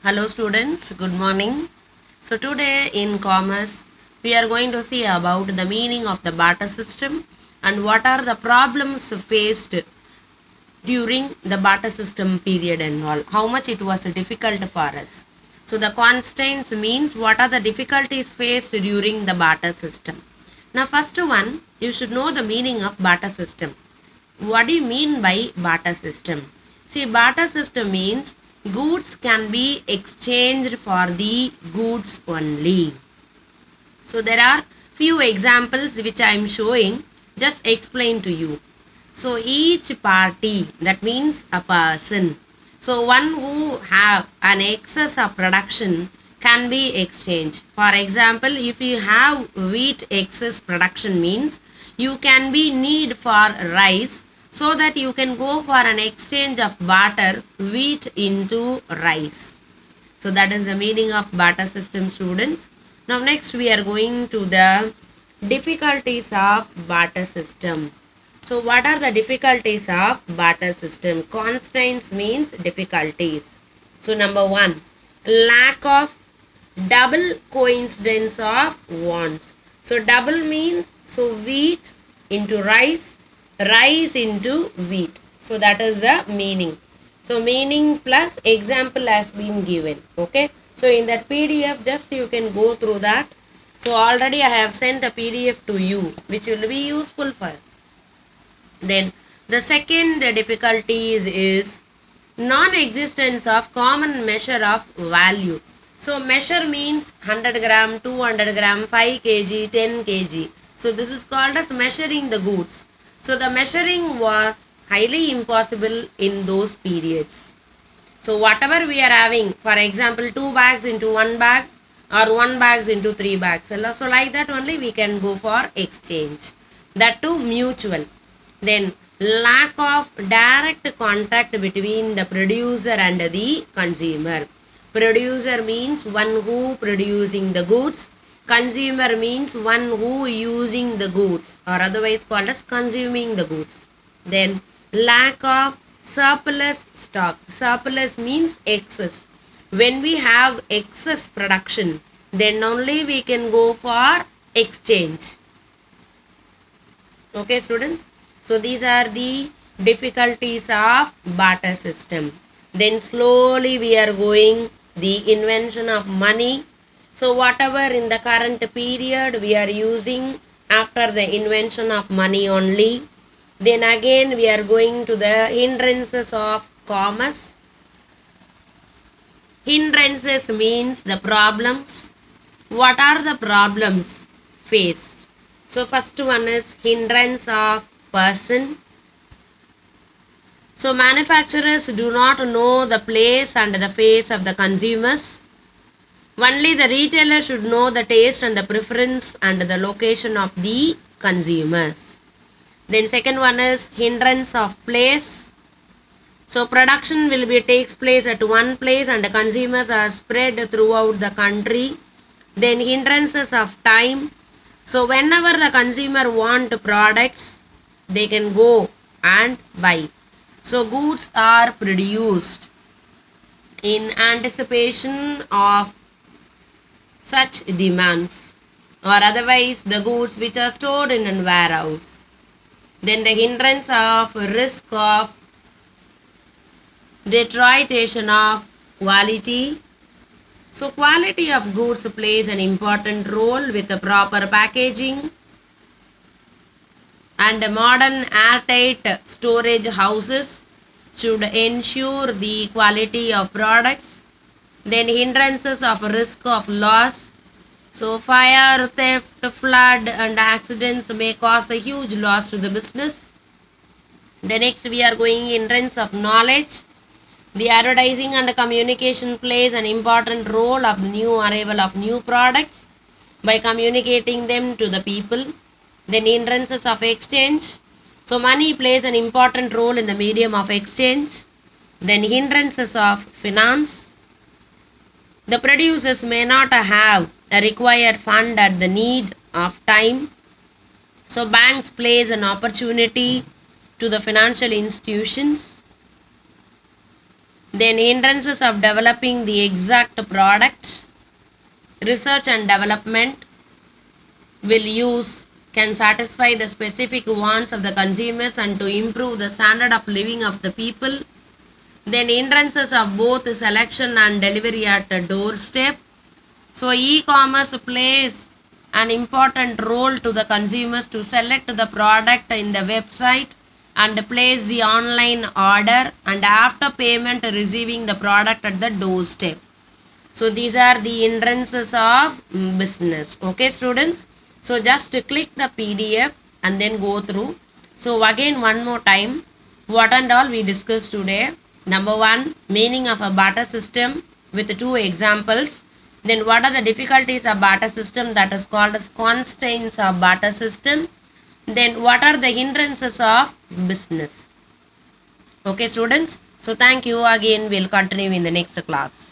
Hello students, good morning. So today in commerce we are going to see about the meaning of the barter system and what are the problems faced during the barter system period and all. How much it was difficult for us. So the constraints means what are the difficulties faced during the barter system. Now first one, you should know the meaning of barter system. What do you mean by barter system? See, barter system means goods can be exchanged for the goods only. So there are few examples which I am showing. Just explain to you. So each party, that means a person. So one who have an excess of production can be exchanged. For example, if you have wheat excess production means you can be need for rice, so that you can go for an exchange of barter wheat into rice. So that is the meaning of barter system, students. Now next we are going to the difficulties of barter system. So what are the difficulties of barter system? Constraints means difficulties. So number one, lack of double coincidence of wants. So double means so wheat into rice, rice into wheat. So that is the meaning. So meaning plus example has been given. Okay. So in that PDF just you can go through that. So already I have sent a PDF to you which will be useful for. Then the second difficulty is non-existence of common measure of value. So measure means 100 gram, 200 gram, 5 kg, 10 kg. So this is called as measuring the goods. So the measuring was highly impossible in those periods. So whatever we are having, for example, 2 bags into 1 bag or 1 bags into 3 bags. So like that only we can go for exchange. That too mutual. Then lack of direct contact between the producer and the consumer. Producer means one who producing the goods. Consumer means one who using the goods or otherwise called as consuming the goods. Then lack of surplus stock. Surplus means excess. When we have excess production, then only we can go for exchange. Okay, students. So these are the difficulties of barter system. Then slowly we are going the invention of money. So whatever in the current period we are using after the invention of money only. Then again we are going to the hindrances of commerce. Hindrances means the problems. What are the problems faced? So first one is hindrance of person. So manufacturers do not know the place and the face of the consumers. Only the retailer should know the taste and the preference and the location of the consumers. Then second one is hindrance of place. So production will be takes place at one place and the consumers are spread throughout the country. Then hindrances of time. So whenever the consumer want products, they can go and buy. So goods are produced in anticipation of such demands, or otherwise the goods which are stored in a warehouse. Then the hindrance of risk of deterioration of quality. So quality of goods plays an important role with the proper packaging, and modern airtight storage houses should ensure the quality of products. Then hindrances of risk of loss. So fire, theft, flood and accidents may cause a huge loss to the business. The next we are going hindrance of knowledge. The advertising and communication plays an important role of the new arrival of new products by communicating them to the people. Then hindrances of exchange. So money plays an important role in the medium of exchange. Then hindrances of finance. The producers may not have a required fund at the need of time. So banks plays an opportunity to the financial institutions. then hindrances of developing the exact product, research and development will use can satisfy the specific wants of the consumers and to improve the standard of living of the people. Then hindrances of both selection and delivery at the doorstep. So e-commerce plays an important role to the consumers to select the product in the website and place the online order, and after payment receiving the product at the doorstep. So these are the hindrances of business. Okay students, so just click the PDF and then go through. So again one more time, what and all we discussed today. Number one, meaning of a barter system with two examples. Then what are the difficulties of barter system, that is called as constraints of barter system. Then what are the hindrances of business. Okay students, so thank you. Again we'll continue in the next class.